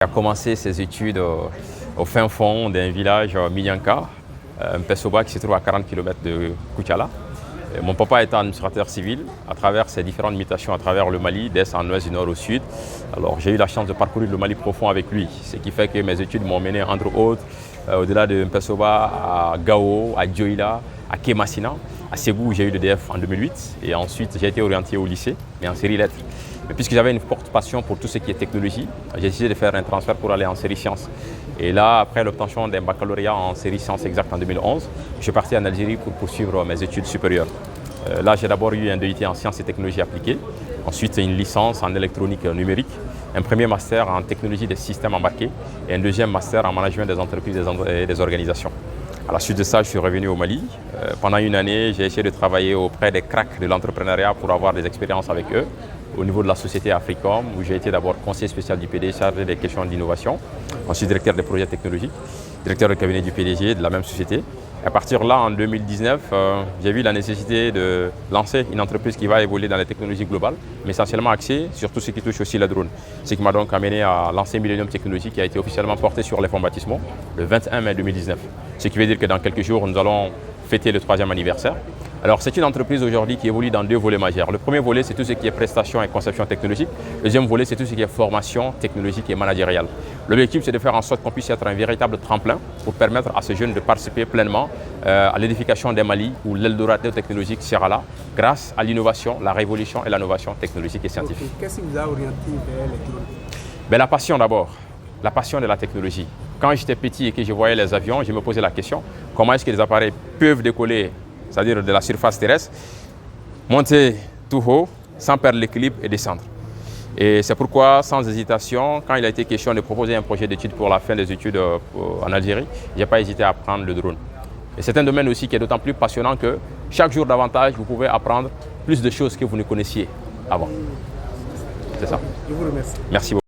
Il a commencé ses études au fin fond d'un village Minyanka, Mpesoba, qui se trouve à 40 km de Koutiala. Mon papa était administrateur civil à travers ses différentes mutations à travers le Mali, d'est en ouest, du nord au sud. Alors j'ai eu la chance de parcourir le Mali profond avec lui, ce qui fait que mes études m'ont mené entre autres au-delà de Mpesoba à Gao, à Dioïla, à Kémassina. À Ségou où j'ai eu le DF en 2008 et ensuite j'ai été orienté au lycée, mais en série lettres. Mais puisque j'avais une forte passion pour tout ce qui est technologie, j'ai décidé de faire un transfert pour aller en série sciences. Et là, après l'obtention d'un baccalauréat en série sciences exactes en 2011, je suis parti en Algérie pour poursuivre mes études supérieures. Là, j'ai d'abord eu un DUT en sciences et technologies appliquées, ensuite une licence en électronique numérique, un premier master en technologie des systèmes embarqués et un deuxième master en management des entreprises et des organisations. À la suite de ça, je suis revenu au Mali. Pendant une année, j'ai essayé de travailler auprès des cracks de l'entrepreneuriat pour avoir des expériences avec eux au niveau de la société Africom, où j'ai été d'abord conseiller spécial du PDG chargé des questions d'innovation, ensuite directeur des projets technologiques, directeur de cabinet du PDG de la même société. À partir de là, en 2019, j'ai vu la nécessité de lancer une entreprise qui va évoluer dans les technologies globales, mais essentiellement axée sur tout ce qui touche aussi la drone. Ce qui m'a donc amené à lancer Millennium Technologies, qui a été officiellement porté sur les fonds baptismaux le 21 mai 2019. Ce qui veut dire que dans quelques jours, nous allons fêter le 3e anniversaire. Alors, c'est une entreprise aujourd'hui qui évolue dans deux volets majeurs. Le premier volet, c'est tout ce qui est prestation et conception technologique. Le deuxième volet, c'est tout ce qui est formation technologique et managériale. L'objectif, c'est de faire en sorte qu'on puisse être un véritable tremplin pour permettre à ces jeunes de participer pleinement à l'édification des Mali, où l'Eldorado technologique sera là, grâce à l'innovation, la révolution et l'innovation technologique et scientifique. Qu'est-ce qui vous a orienté vers les drones? La passion d'abord, la passion de la technologie. Quand j'étais petit et que je voyais les avions, je me posais la question, comment est-ce que les appareils peuvent décoller, c'est-à-dire de la surface terrestre, monter tout haut, sans perdre l'équilibre et descendre. Et c'est pourquoi, sans hésitation, quand il a été question de proposer un projet d'études pour la fin des études en Algérie, je n'ai pas hésité à prendre le drone. Et c'est un domaine aussi qui est d'autant plus passionnant que chaque jour davantage, vous pouvez apprendre plus de choses que vous ne connaissiez avant. C'est ça. Je vous remercie. Merci beaucoup.